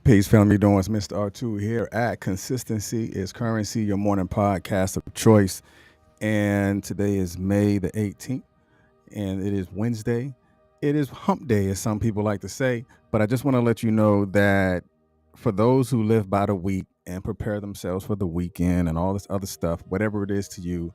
Peace, family. Doing it's Mr. R2 here at Consistency is Currency, your morning podcast of choice. And today is May the 18th, and it is Wednesday. It is hump day, as some people like to say. But I just want to let you know that for those who live by the week and prepare themselves for the weekend and all this other stuff, whatever it is to you,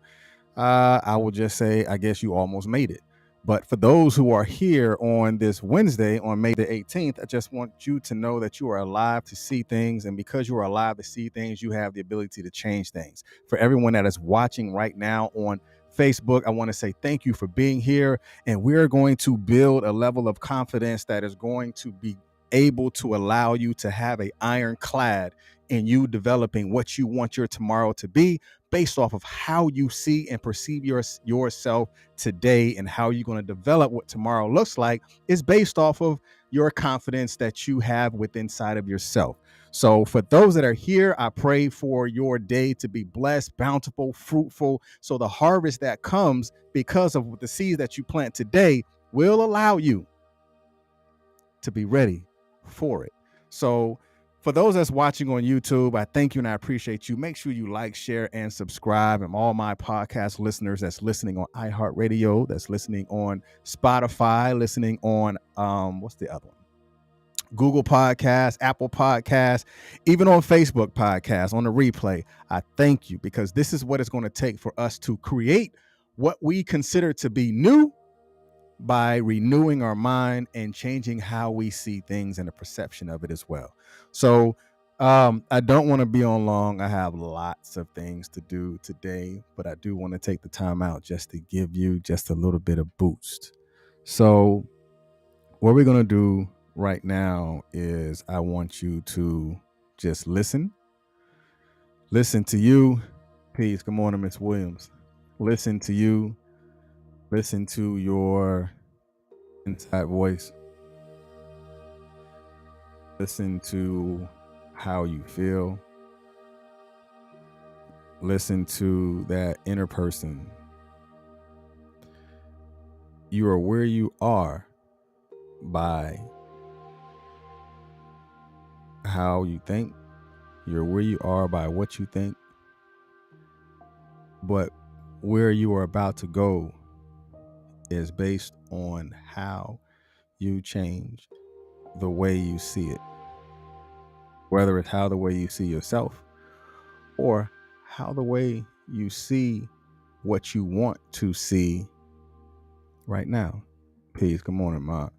I will just say, I guess you almost made it. But for those who are here on this Wednesday, on May the 18th, I just want you to know that you are alive to see things. And because you are alive to see things, you have the ability to change things. For everyone that is watching right now on Facebook, I want to say thank you for being here. And we're going to build a level of confidence that is going to be able to allow you to have a ironclad in you developing what you want your tomorrow to be, based off of how you see and perceive yourself today, and how you're going to develop what tomorrow looks like is based off of your confidence that you have within inside of yourself. So for those that are here, I pray for your day to be blessed, bountiful, fruitful. So the harvest that comes because of the seeds that you plant today will allow you to be ready for it. So for those that's watching on YouTube, I thank you and I appreciate you. Make sure you like, share, and subscribe. And all my podcast listeners that's listening on iHeartRadio, that's listening on Spotify, listening on what's the other one? Google Podcasts, Apple Podcasts, even on Facebook Podcasts, on the replay. I thank you, because this is what it's going to take for us to create what we consider to be new by renewing our mind and changing how we see things and the perception of it as well. So I don't want to be on long. I have lots of things to do today, but I do want to take the time out just to give you just a little bit of boost. So what we're going to do right now is I want you to just listen to you. Peace. Good morning, Miss Williams. Listen to you. Listen to your inside voice. Listen to how you feel. Listen to that inner person. You are where you are by how you think. You're where you are by what you think. But where you are about to go is based on how you change the way you see it, whether it's how the way you see yourself or how the way you see what you want to see right now. Peace. Good morning, Ma.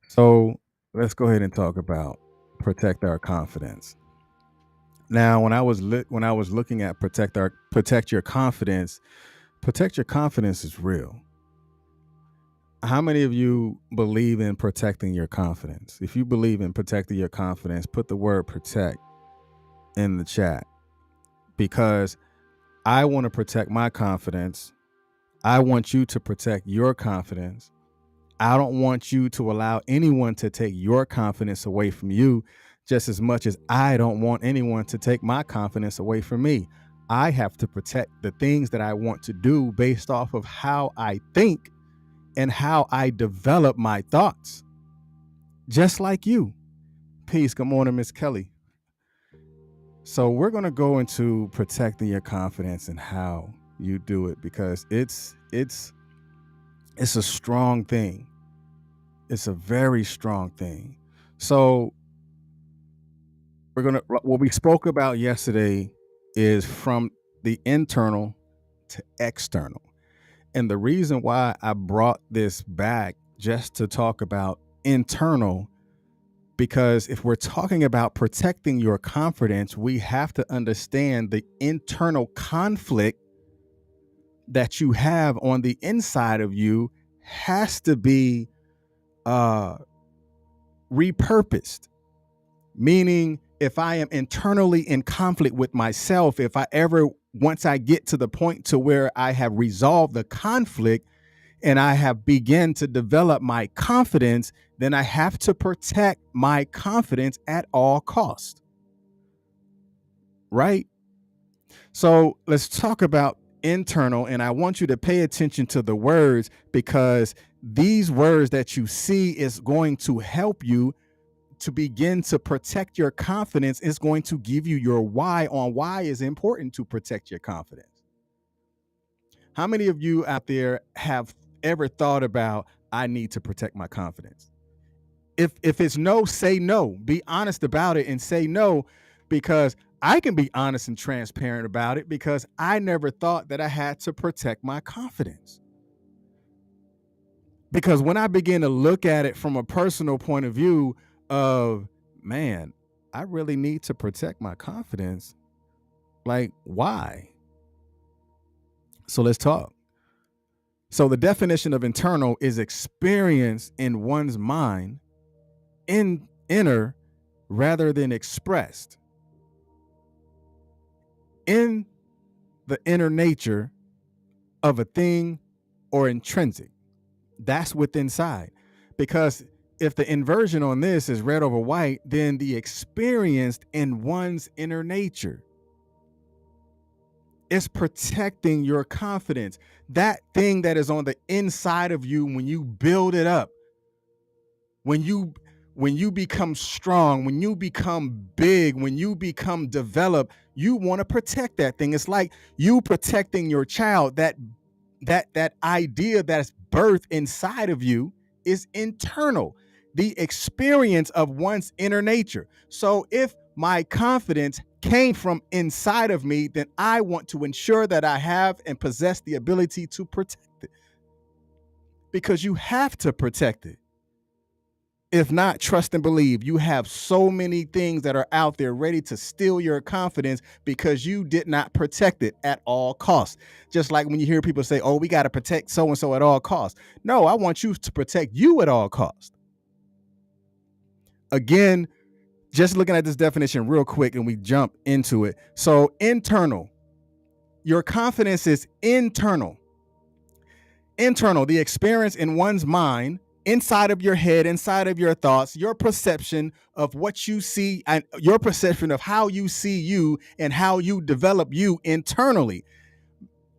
So let's go ahead and talk about protect our confidence. Now, when I was looking at protect your confidence is real. How many of you believe in protecting your confidence? If you believe in protecting your confidence, put the word protect in the chat, because I want to protect my confidence. I want you to protect your confidence. I don't want you to allow anyone to take your confidence away from you, just as much as I don't want anyone to take my confidence away from me. I have to protect the things that I want to do based off of how I think and how I develop my thoughts, just like you. Peace. Good morning, Miss Kelly. So we're going to go into protecting your confidence and how you do it, because it's a strong thing. It's a very strong thing. So what we spoke about yesterday is from the internal to external. And the reason why I brought this back just to talk about internal, because if we're talking about protecting your confidence, we have to understand the internal conflict that you have on the inside of you has to be repurposed. Meaning, if I am internally in conflict with myself, once I get to the point to where I have resolved the conflict and I have begun to develop my confidence, then I have to protect my confidence at all costs. Right? So let's talk about internal, and I want you to pay attention to the words, because these words that you see is going to help you to begin to protect your confidence is going to give you your why on why is important to protect your confidence. How many of you out there have ever thought about, I need to protect my confidence? If it's no, say no. Be honest about it and say no, because I can be honest and transparent about it because I never thought that I had to protect my confidence. Because when I begin to look at it from a personal point of view of, man, I really need to protect my confidence. Like, why? So let's talk. So the definition of internal is experience in one's mind, inner rather than expressed. In the inner nature of a thing or intrinsic. That's what's inside. Because if the inversion on this is red over white, then the experienced in one's inner nature is protecting your confidence. That thing that is on the inside of you, when you build it up, when you become strong, when you become big, when you become developed, you want to protect that thing. It's like you protecting your child. That idea that's birthed inside of you is internal, the experience of one's inner nature. So if my confidence came from inside of me, then I want to ensure that I have and possess the ability to protect it, because you have to protect it. If not, trust and believe. You have so many things that are out there ready to steal your confidence because you did not protect it at all costs. Just like when you hear people say, oh, we got to protect so-and-so at all costs. No, I want you to protect you at all costs. Again, just looking at this definition real quick and we jump into it. So internal, your confidence is internal. Internal, the experience in one's mind, inside of your head, inside of your thoughts, your perception of what you see and your perception of how you see you and how you develop you internally.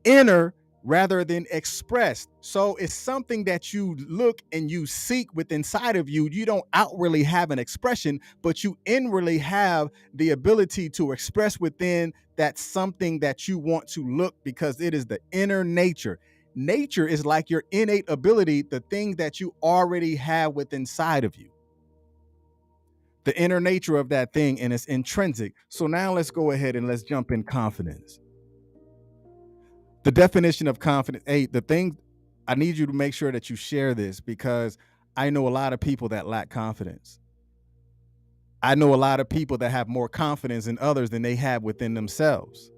Inner rather than expressed. So it's something that you look and you seek within inside of you. You don't outwardly have an expression, but you inwardly have the ability to express within that something that you want to look, because it is the inner nature. Nature is like your innate ability, the thing that you already have within inside of you. The inner nature of that thing, and it's intrinsic. So now let's go ahead and let's jump in confidence. The definition of confidence, the thing, I need you to make sure that you share this, because I know a lot of people that lack confidence. I know a lot of people that have more confidence in others than they have within themselves.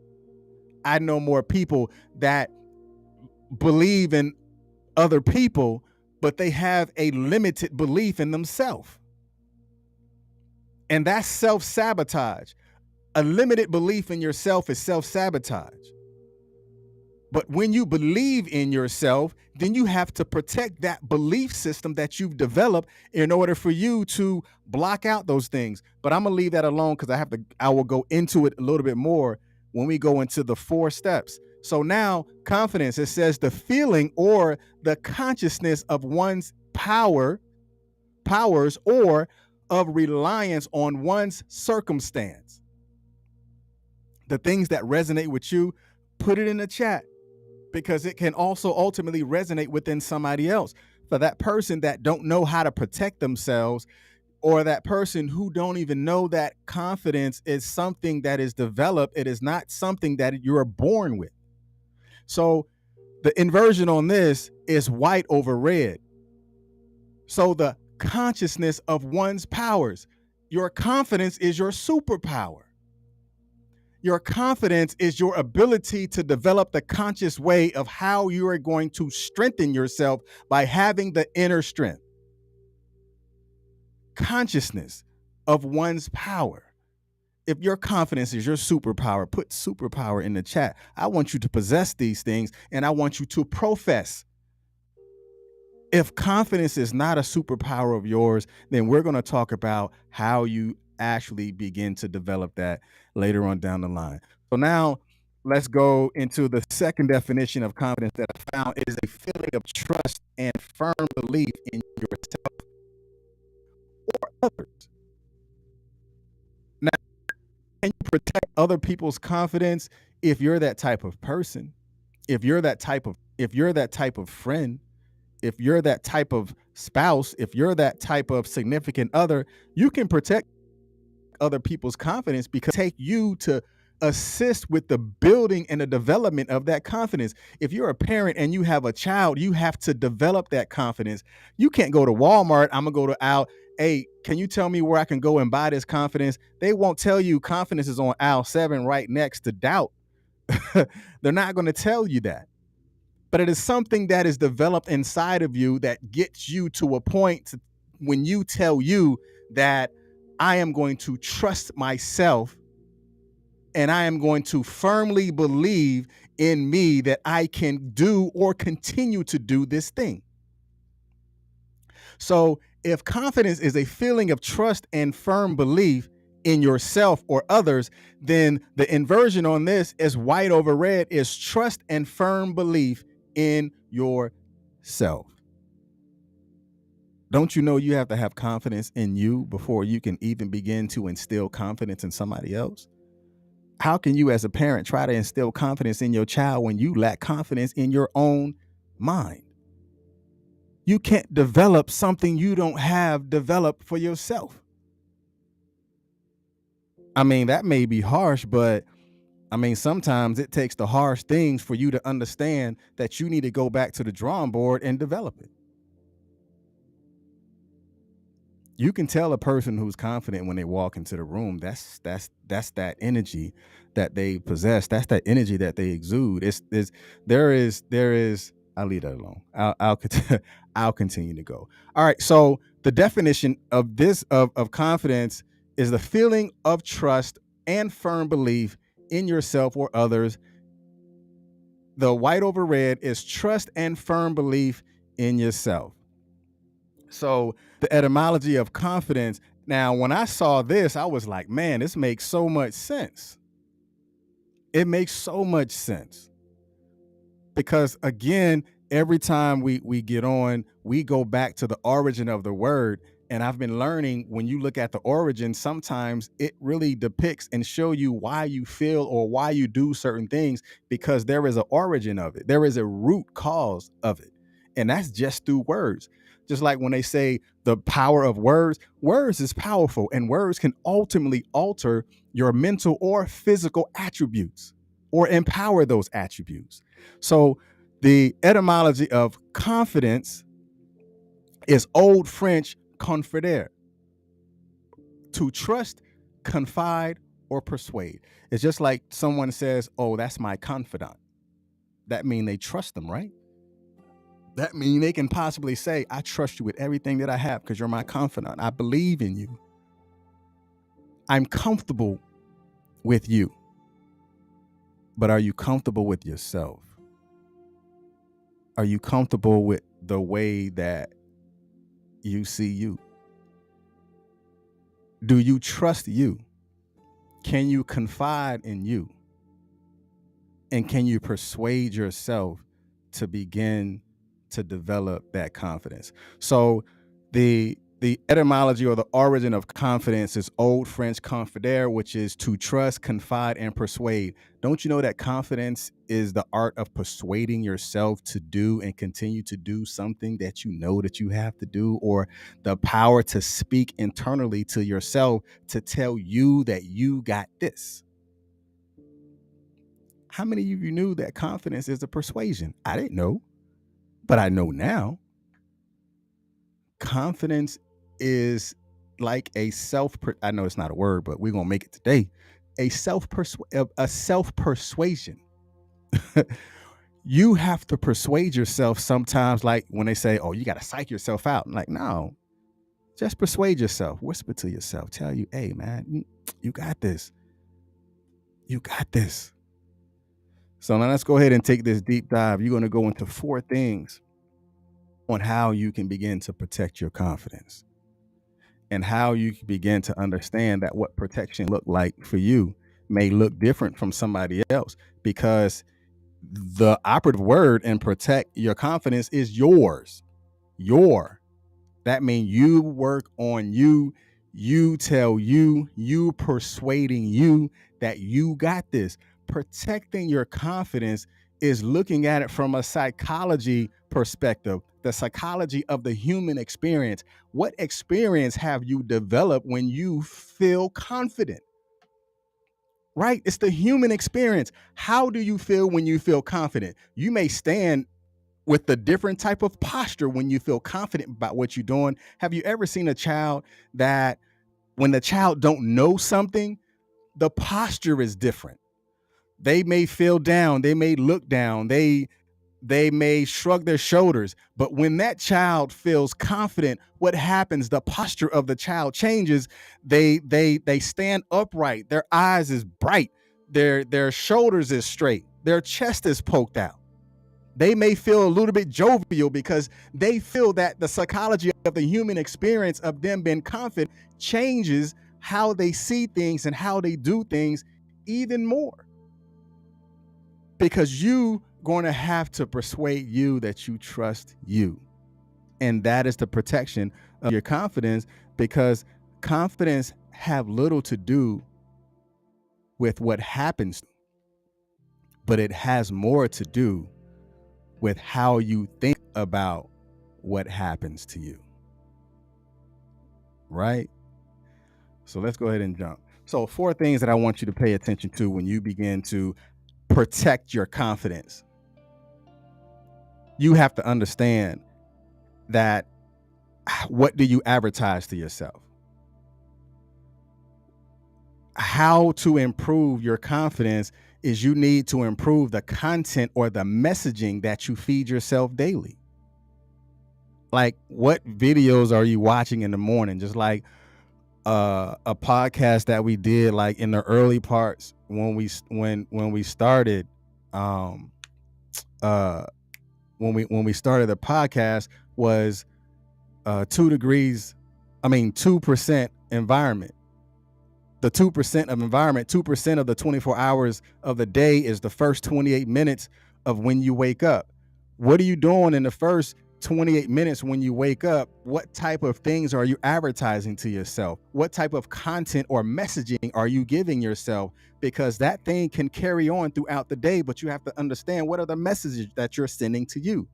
I know more people that believe in other people, but they have a limited belief in themselves. And that's self-sabotage. A limited belief in yourself is self-sabotage. But when you believe in yourself, then you have to protect that belief system that you've developed in order for you to block out those things. But I'm gonna leave that alone because I will go into it a little bit more when we go into the 4 steps. So now confidence, it says the feeling or the consciousness of one's powers or of reliance on one's circumstance. The things that resonate with you, put it in the chat, because it can also ultimately resonate within somebody else. For that person that don't know how to protect themselves, or that person who don't even know that confidence is something that is developed, it is not something that you're born with. So the inversion on this is white over red. So the consciousness of one's powers, your confidence is your superpower. Your confidence is your ability to develop the conscious way of how you are going to strengthen yourself by having the inner strength. Consciousness of one's power. If your confidence is your superpower, put superpower in the chat. I want you to possess these things, and I want you to profess. If confidence is not a superpower of yours, then we're going to talk about how you actually begin to develop that later on down the line. So now let's go into the second definition of confidence that I found. It is a feeling of trust and firm belief in yourself or others. Can you protect other people's confidence if you're that type of person? If you're that type of friend, if you're that type of spouse, if you're that type of significant other, you can protect other people's confidence because take you to assist with the building and the development of that confidence. If you're a parent and you have a child, you have to develop that confidence. You can't go to Walmart. I'm gonna go to Al. Hey, can you tell me where I can go and buy this confidence? They won't tell you confidence is on aisle 7 right next to doubt. They're not going to tell you that. But it is something that is developed inside of you that gets you to a point when you tell you that I am going to trust myself and I am going to firmly believe in me that I can do or continue to do this thing. So if confidence is a feeling of trust and firm belief in yourself or others, then the inversion on this is white over red is trust and firm belief in yourself. Don't you know you have to have confidence in you before you can even begin to instill confidence in somebody else? How can you as a parent try to instill confidence in your child when you lack confidence in your own mind? You can't develop something you don't have developed for yourself. I mean, that may be harsh, but I mean, sometimes it takes the harsh things for you to understand that you need to go back to the drawing board and develop it. You can tell a person who's confident when they walk into the room. That's that energy that they possess. That's that energy that they exude. There is. I'll leave that alone. I'll continue to go. All right. So the definition of this of confidence is the feeling of trust and firm belief in yourself or others. The white over red is trust and firm belief in yourself. So the etymology of confidence. Now, when I saw this, I was like, man, this makes so much sense. It makes so much sense. Because again, every time we get on, we go back to the origin of the word. And I've been learning when you look at the origin, sometimes it really depicts and show you why you feel or why you do certain things, because there is an origin of it. There is a root cause of it. And that's just through words. Just like when they say the power of words, words is powerful and words can ultimately alter your mental or physical attributes or empower those attributes. So the etymology of confidence is Old French confider, to trust, confide, or persuade. It's just like someone says, oh, that's my confidant. That means they trust them, right? That means they can possibly say, I trust you with everything that I have because you're my confidant. I believe in you. I'm comfortable with you. But are you comfortable with yourself? Are you comfortable with the way that you see you? Do you trust you? Can you confide in you? And can you persuade yourself to begin to develop that confidence? So the etymology or the origin of confidence is Old French confider, which is to trust, confide, and persuade. Don't you know that confidence is the art of persuading yourself to do and continue to do something that you know that you have to do, or the power to speak internally to yourself to tell you that you got this? How many of you knew that confidence is a persuasion? I didn't know, but I know now. Confidence is like a I know it's not a word, but we're going to make it today. A self-persuasion. You have to persuade yourself sometimes, like when they say, oh, you got to psych yourself out. I'm like, no, just persuade yourself. Whisper to yourself. Tell you, hey, man, you got this. You got this. So now let's go ahead and take this deep dive. You're going to go into 4 things on how you can begin to protect your confidence and how you can begin to understand that what protection look like for you may look different from somebody else, because the operative word in protect your confidence is yours. That means you work on you. You tell you persuading you that you got this. Protecting your confidence is looking at it from a psychology perspective, the psychology of the human experience. What experience have you developed when you feel confident? Right? It's the human experience. How do you feel when you feel confident? You may stand with a different type of posture when you feel confident about what you're doing. Have you ever seen a child that when the child don't know something, the posture is different? They may feel down, they may look down, they may shrug their shoulders, but when that child feels confident, what happens? The posture of the child changes. They stand upright, their eyes is bright, their shoulders is straight, their chest is poked out. They may feel a little bit jovial because they feel that the psychology of the human experience of them being confident changes how they see things and how they do things even more. Because you going to have to persuade you that you trust you. And that is the protection of your confidence, because confidence have little to do with what happens, but it has more to do with how you think about what happens to you. Right? So let's go ahead and jump. So 4 things that I want you to pay attention to when you begin to protect your confidence. You have to understand that what do you advertise to yourself? How to improve your confidence is you need to improve the content or the messaging that you feed yourself daily. Like, what videos are you watching in the morning? Just like a podcast that we did like in the early parts when we started when we started the podcast was 2% environment. The 2% of environment, 2% of the 24 hours of the day is the first 28 minutes of when you wake up. What are you doing in the first 28 minutes when you wake up? What type of things are you advertising to yourself? What type of content or messaging are you giving yourself? Because that thing can carry on throughout the day, but you have to understand what are the messages that you're sending to you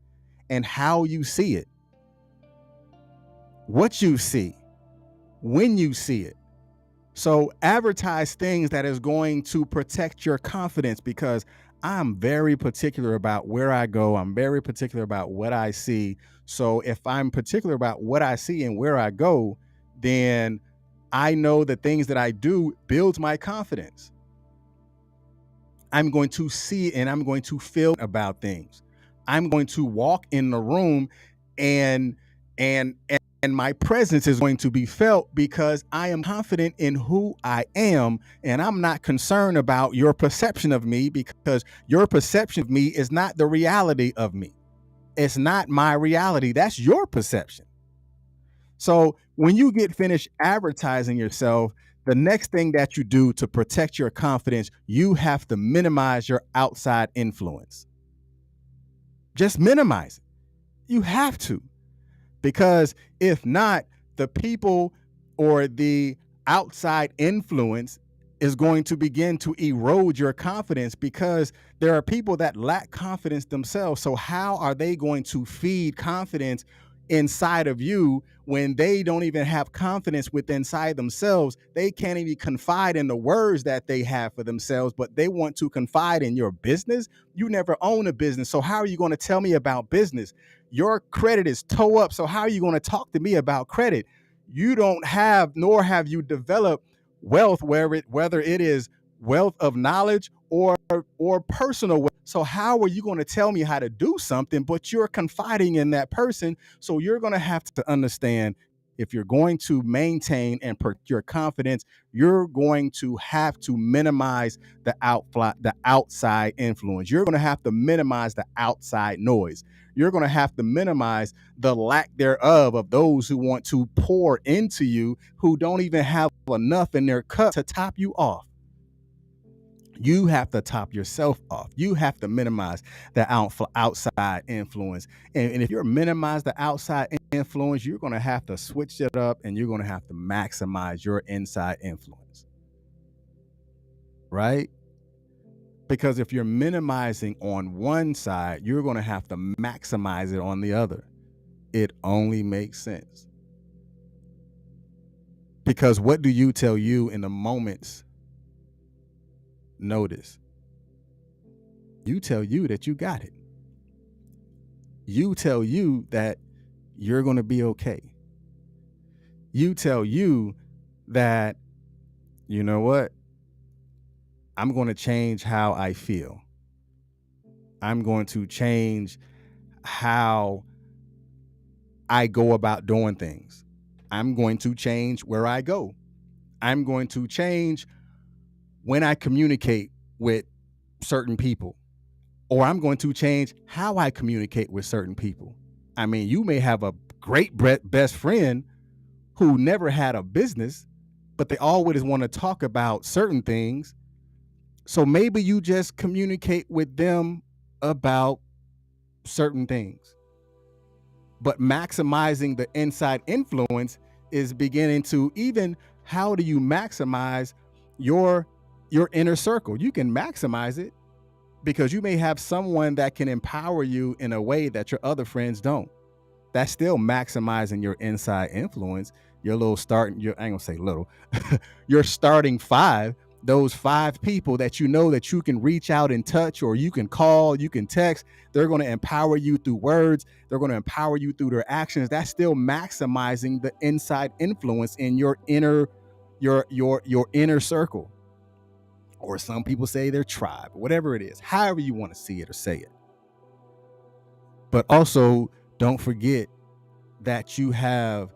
and how you see it, what you see, when you see it. So advertise things that is going to protect your confidence, because I'm very particular about where I go. I'm very particular about what I see. So if I'm particular about what I see and where I go, then I know the things that I do builds my confidence. I'm going to see and I'm going to feel about things. I'm going to walk in the room and my presence is going to be felt because I am confident in who I am, and I'm not concerned about your perception of me, because your perception of me is not the reality of me. It's not my reality. That's your perception. So when you get finished advertising yourself, the next thing that you do to protect your confidence, you have to minimize your outside influence. Just minimize it. You have to. Because if not, the people or the outside influence is going to begin to erode your confidence, because there are people that lack confidence themselves. So how are they going to feed confidence inside of you when they don't even have confidence within inside themselves? They can't even confide in the words that they have for themselves, but they want to confide in your business. You never own a business. So how are you going to tell me about business? Your credit is toe up. So how are you going to talk to me about credit? You don't have, nor have you developed wealth, whether it is wealth of knowledge or personal wealth. So how are you going to tell me how to do something, but you're confiding in that person? So you're going to have to understand, if you're going to maintain and your confidence, you're going to have to minimize the outside influence. You're going to have to minimize the outside noise. You're going to have to minimize the lack thereof of those who want to pour into you, who don't even have enough in their cup to top you off. You have to top yourself off. You have to minimize the outside influence. And if you minimize the outside influence, you're going to have to switch it up and you're going to have to maximize your inside influence, right? Because if you're minimizing on one side, you're going to have to maximize it on the other. It only makes sense. Because what do you tell you in the moment's notice? You tell you that you got it. You tell you that you're going to be okay. You tell you that, you know what? I'm going to change how I feel. I'm going to change how I go about doing things. I'm going to change where I go. I'm going to change when I communicate with certain people, or I'm going to change how I communicate with certain people. I mean, you may have a great best friend who never had a business, but they always want to talk about certain things. So maybe you just communicate with them about certain things. But maximizing the inside influence is beginning to, even how do you maximize your inner circle? You can maximize it because you may have someone that can empower you in a way that your other friends don't. That's still maximizing your inside influence. Your little starting, I ain't gonna say little, your starting five, those 5 people that you know that you can reach out and touch, or you can call, you can text. They're going to empower you through words. They're going to empower you through their actions. That's still maximizing the inside influence in your inner, your inner circle. Or some people say their tribe, whatever it is, however you want to see it or say it. But also don't forget that you have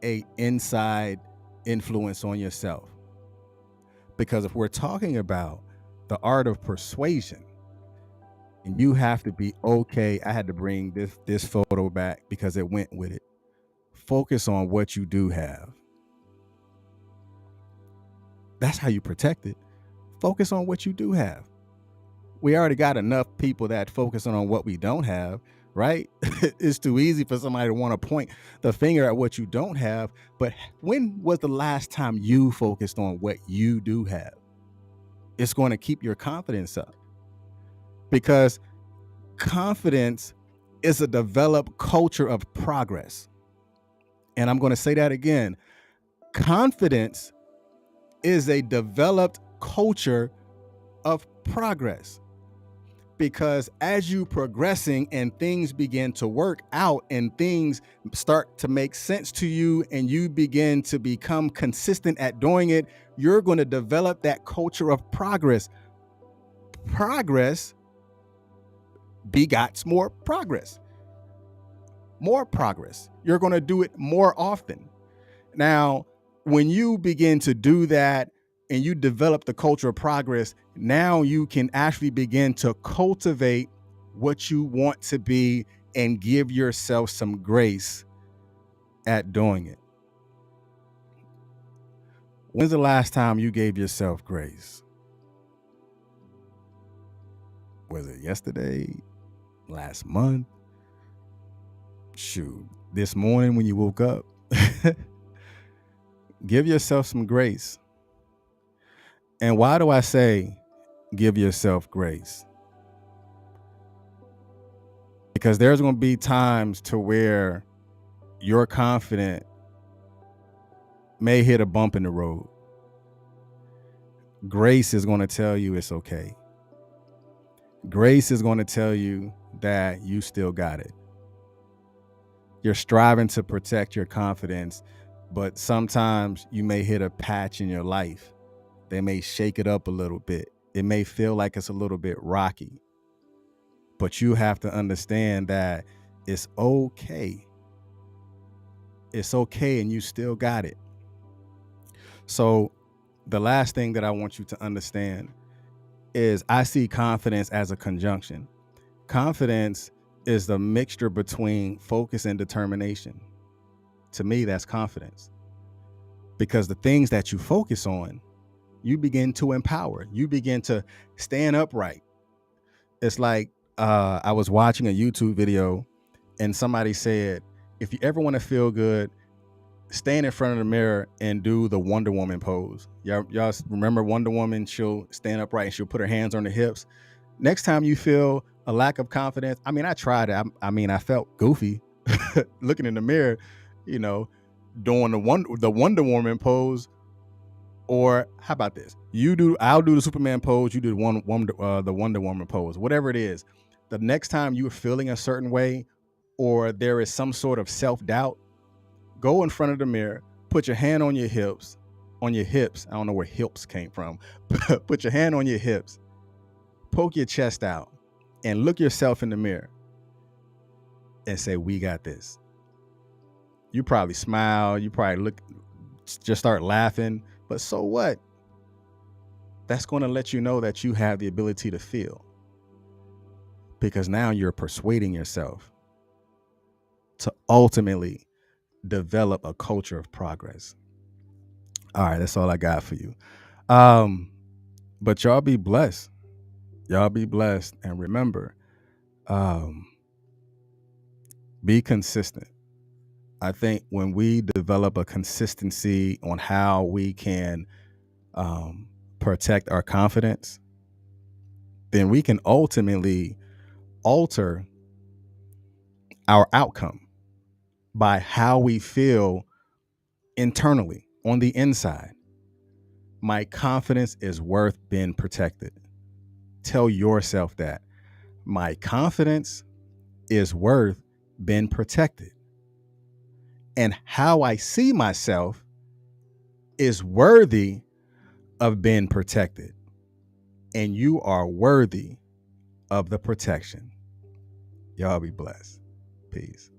a inside influence on yourself. Because if we're talking about the art of persuasion, and you have to be okay, I had to bring this photo back because it went with it. Focus on what you do have. That's how you protect it. Focus on what you do have. We already got enough people that focus on what we don't have, right? It's too easy for somebody to want to point the finger at what you don't have. But when was the last time you focused on what you do have? It's going to keep your confidence up, because confidence is a developed culture of progress. And I'm going to say that again. Confidence is a developed culture of progress. Because as you progressing and things begin to work out and things start to make sense to you and you begin to become consistent at doing it, you're going to develop that culture of progress. Progress begots more progress. More progress. You're going to do it more often. Now, when you begin to do that and you develop the culture of progress, now you can actually begin to cultivate what you want to be and give yourself some grace at doing it. When's the last time you gave yourself grace? Was it yesterday? Last month? Shoot, this morning when you woke up? Give yourself some grace. And why do I say give yourself grace? Because there's going to be times to where your confidence may hit a bump in the road. Grace is going to tell you it's okay. Grace is going to tell you that you still got it. You're striving to protect your confidence, but sometimes you may hit a patch in your life. They may shake it up a little bit. It may feel like it's a little bit rocky, but you have to understand that it's okay. It's okay, and you still got it. So the last thing that I want you to understand is I see confidence as a conjunction. Confidence is the mixture between focus and determination. To me, that's confidence. Because the things that you focus on, you begin to empower. You begin to stand upright. It's like I was watching a YouTube video and somebody said, If you ever want to feel good, stand in front of the mirror and do the Wonder Woman pose. Y'all remember Wonder Woman? She'll stand upright and she'll put her hands on her hips. Next time you feel a lack of confidence, I mean, I tried it. I felt goofy looking in the mirror, doing the Wonder Woman pose. Or how about this? I'll do the Superman pose. You do the Wonder Woman pose. Whatever it is, the next time you're feeling a certain way, or there is some sort of self-doubt, go in front of the mirror, put your hand on your hips. I don't know where hips came from. Put your hand on your hips, poke your chest out, and look yourself in the mirror and say, "We got this." You probably smile. You probably just start laughing. But so what? That's going to let you know that you have the ability to feel. Because now you're persuading yourself to ultimately develop a culture of progress. All right, that's all I got for you. But y'all be blessed. Y'all be blessed. And remember, be consistent. I think when we develop a consistency on how we can protect our confidence, then we can ultimately alter our outcome by how we feel internally on the inside. My confidence is worth being protected. Tell yourself that. My confidence is worth being protected. And how I see myself is worthy of being protected. And you are worthy of the protection. Y'all be blessed. Peace.